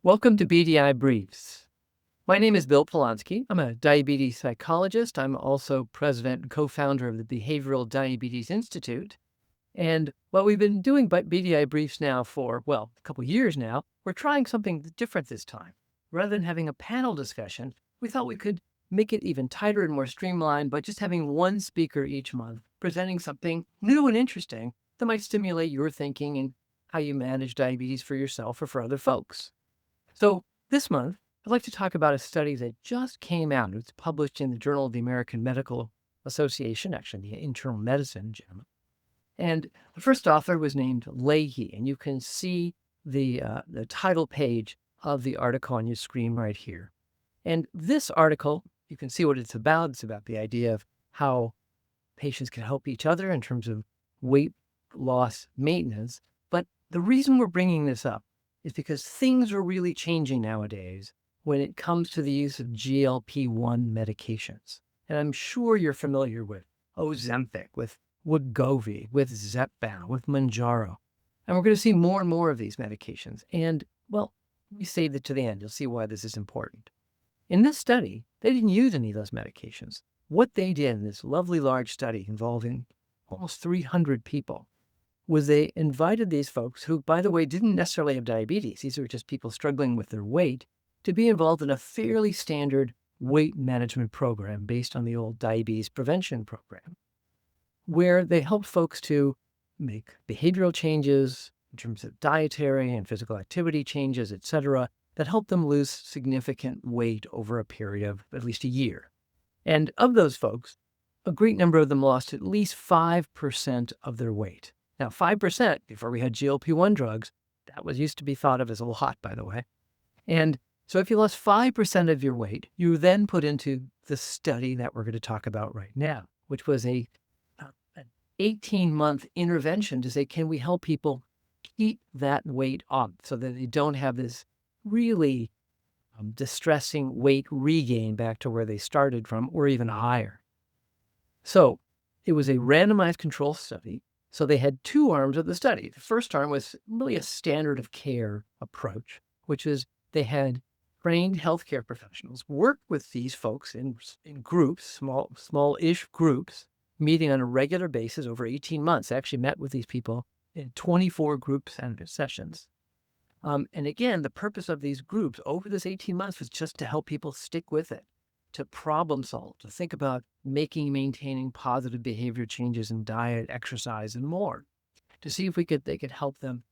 Welcome to BDI Briefs. My name is Bill Polonsky. I'm a diabetes psychologist. I'm also president and co-founder of the Behavioral Diabetes Institute. And while we've been doing BDI Briefs now for, a couple years now, we're trying something different this time. Rather than having a panel discussion, we thought we could make it even tighter and more streamlined by just having one speaker each month presenting something new and interesting that might stimulate your thinking and how you manage diabetes for yourself or for other folks. So this month, I'd like to talk about a study that just came out. It's published in the Journal of the American Medical Association, actually the Internal Medicine, JAMA. And the first author was named Leahey, and you can see the title page of the article on your screen right here. And this article, you can see what it's about. It's about the idea of how patients can help each other in terms of weight loss maintenance. But the reason we're bringing this up is because things are really changing nowadays when it comes to the use of GLP-1 medications. And I'm sure you're familiar with Ozempic, with Wegovy, with Zepbound, with Mounjaro. And we're going to see more and more of these medications. And, we saved it to the end. You'll see why this is important. In this study, they didn't use any of those medications. What they did in this lovely large study involving almost 300 people was they invited these folks who, by the way, didn't necessarily have diabetes. These were just people struggling with their weight to be involved in a fairly standard weight management program based on the old diabetes prevention program, where they helped folks to make behavioral changes in terms of dietary and physical activity changes, et cetera, that helped them lose significant weight over a period of at least a year. And of those folks, a great number of them lost at least 5% of their weight. Now, 5%, before we had GLP-1 drugs, that was used to be thought of as a lot, by the way. And so if you lost 5% of your weight, you were then put into the study that we're going to talk about right now, which was an 18-month intervention to say, can we help people keep that weight off so that they don't have this really distressing weight regain back to where they started from or even higher. So it was a randomized control study. So they had two arms of the study. The first arm was really a standard of care approach, which is they had trained healthcare professionals work with these folks in groups, small-ish groups, meeting on a regular basis over 18 months. They actually met with these people in 24 group sessions. And again, the purpose of these groups over this 18 months was just to help people stick with it, to problem solve, to think about maintaining positive behavior changes in diet, exercise, and more, to see if they could help them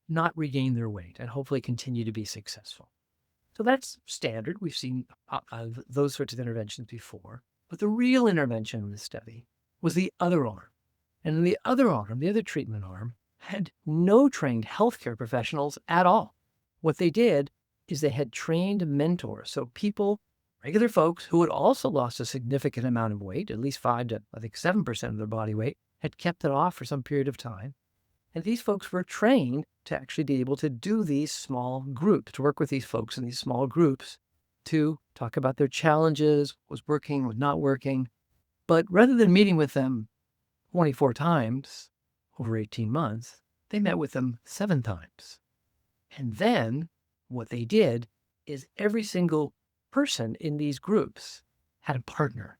not regain their weight and hopefully continue to be successful. So that's standard. We've seen those sorts of interventions before. But the real intervention in this study was the other arm. And in the other arm, the other treatment arm, had no trained healthcare professionals at all. What they did is they had trained mentors. So people, regular folks who had also lost a significant amount of weight, at least 5 to, 7% of their body weight, had kept it off for some period of time. And these folks were trained to actually be able to do these small groups, to work with these folks in these small groups, to talk about their challenges, what was working, what was not working. But rather than meeting with them 24 times over 18 months, they met with them 7 times. And then what they did is every single person in these groups had a partner.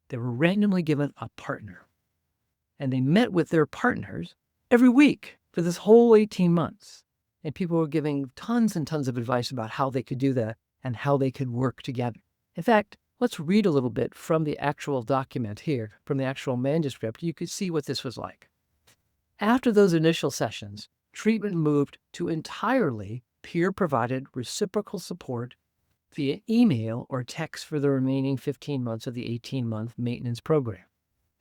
They were randomly given a partner. And they met with their partners every week for this whole 18 months. And people were giving tons and tons of advice about how they could do that and how they could work together. In fact, let's read a little bit from the actual document here, from the actual manuscript. You could see what this was like. After those initial sessions, treatment moved to entirely peer-provided reciprocal support via email or text for the remaining 15 months of the 18-month maintenance program.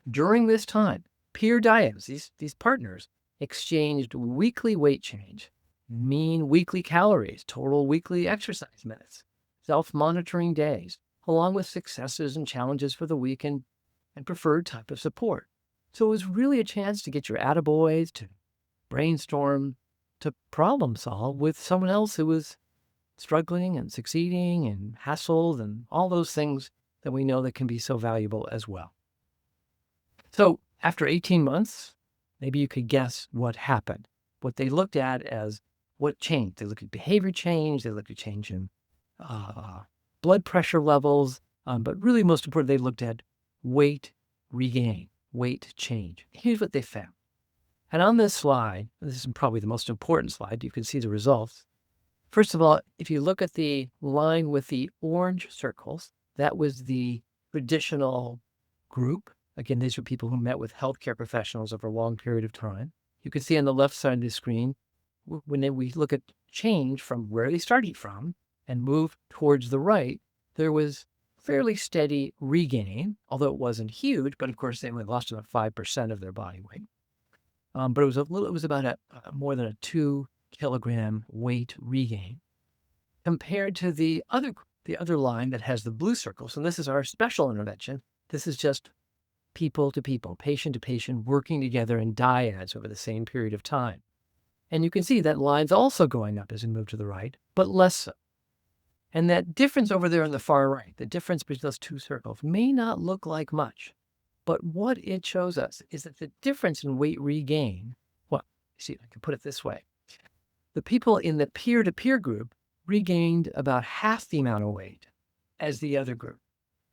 During this time, peer diems, these partners, exchanged weekly weight change, mean weekly calories, total weekly exercise minutes, self-monitoring days, along with successes and challenges for the week and preferred type of support. So it was really a chance to get your attaboys, to brainstorm, to problem solve with someone else who was struggling and succeeding and hassled and all those things that we know that can be so valuable as well. So after 18 months, maybe you could guess what happened. What they looked at as what changed. They looked at behavior change. They looked at change in blood pressure levels. But really, most important, they looked at weight regain, weight change. Here's what they found. And on this slide, this is probably the most important slide, you can see the results. First of all, if you look at the line with the orange circles, that was the traditional group. Again, these were people who met with healthcare professionals over a long period of time. You can see on the left side of the screen, when we look at change from where they started from and move towards the right, there was fairly steady regain, although it wasn't huge, but of course they only lost about 5% of their body weight. But it was about more than a 2-kilogram weight regain compared to the other line that has the blue circles. And this is our special intervention. This is just people to people, patient to patient, working together in dyads over the same period of time. And you can see that line's also going up as we move to the right, but less so. And that difference over there on the far right, the difference between those two circles, may not look like much. But what it shows us is that the difference in weight regain, well, see, I can put it this way. The people in the peer-to-peer group regained about half the amount of weight as the other group.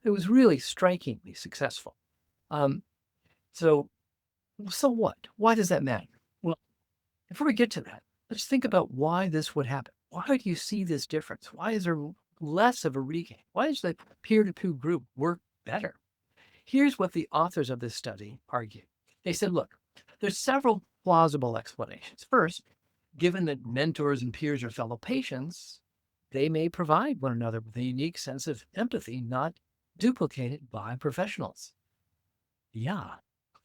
It was really strikingly successful. So what? Why does that matter? Well, before we get to that, let's think about why this would happen. Why do you see this difference? Why is there less of a regain? Why does the peer-to-peer group work better? Here's what the authors of this study argued. They said, look, there's several plausible explanations. First, given that mentors and peers are fellow patients, they may provide one another with a unique sense of empathy not duplicated by professionals. Yeah,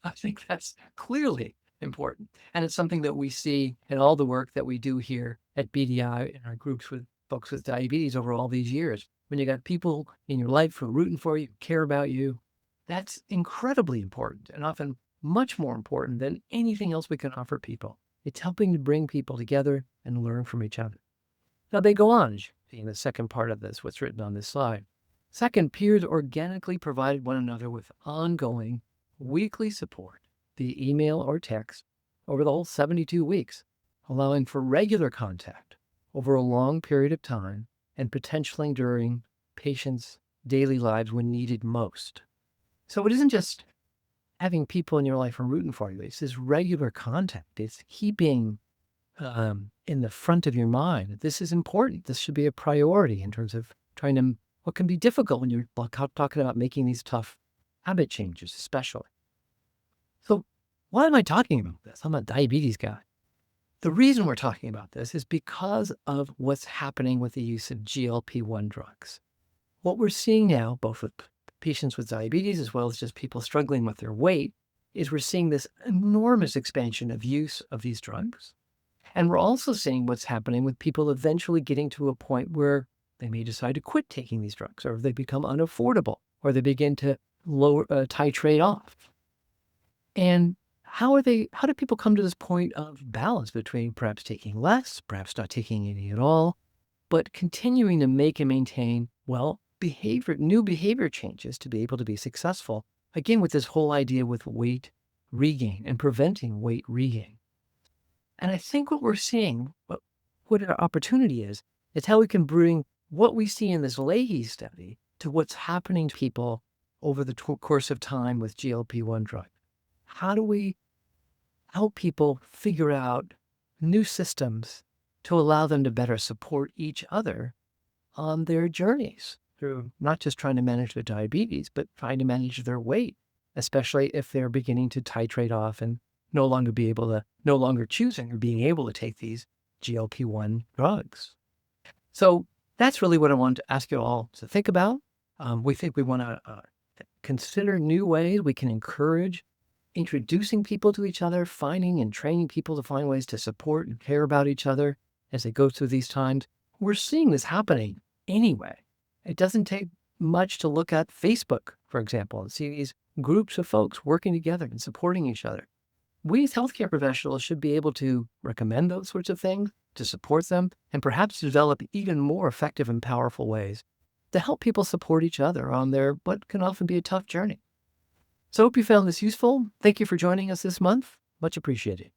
I think that's clearly important. And it's something that we see in all the work that we do here at BDI in our groups with folks with diabetes over all these years. When you got people in your life who are rooting for you, care about you, that's incredibly important and often much more important than anything else we can offer people. It's helping to bring people together and learn from each other. Now they go on, in the second part of this, what's written on this slide. Second, peers organically provided one another with ongoing weekly support via email or text over the whole 72 weeks, allowing for regular contact over a long period of time and potentially during patients' daily lives when needed most. So it isn't just having people in your life who are rooting for you. It's this regular contact. It's keeping in the front of your mind that this is important. This should be a priority in terms of trying to, what can be difficult when you're talking about making these tough habit changes, especially. So why am I talking about this? I'm a diabetes guy. The reason we're talking about this is because of what's happening with the use of GLP-1 drugs. What we're seeing now, both with patients with diabetes as well as just people struggling with their weight, is we're seeing this enormous expansion of use of these drugs. And we're also seeing what's happening with people eventually getting to a point where they may decide to quit taking these drugs, or they become unaffordable, or they begin to titrate off. And how do people come to this point of balance between perhaps taking less, perhaps not taking any at all, but continuing to make and maintain, new behavior changes to be able to be successful? Again, with this whole idea with weight regain and preventing weight regain. And I think what we're seeing, what our opportunity is how we can bring what we see in this Leahey study to what's happening to people over the course of time with GLP-1 drugs. How do we help people figure out new systems to allow them to better support each other on their journeys through not just trying to manage their diabetes, but trying to manage their weight, especially if they're beginning to titrate off and no longer choosing or being able to take these GLP-1 drugs. So that's really what I wanted to ask you all to think about. We think we want to consider new ways we can encourage introducing people to each other, finding and training people to find ways to support and care about each other as they go through these times. We're seeing this happening anyway. It doesn't take much to look at Facebook, for example, and see these groups of folks working together and supporting each other. We as healthcare professionals should be able to recommend those sorts of things, to support them, and perhaps develop even more effective and powerful ways to help people support each other on their what can often be a tough journey. So I hope you found this useful. Thank you for joining us this month. Much appreciated.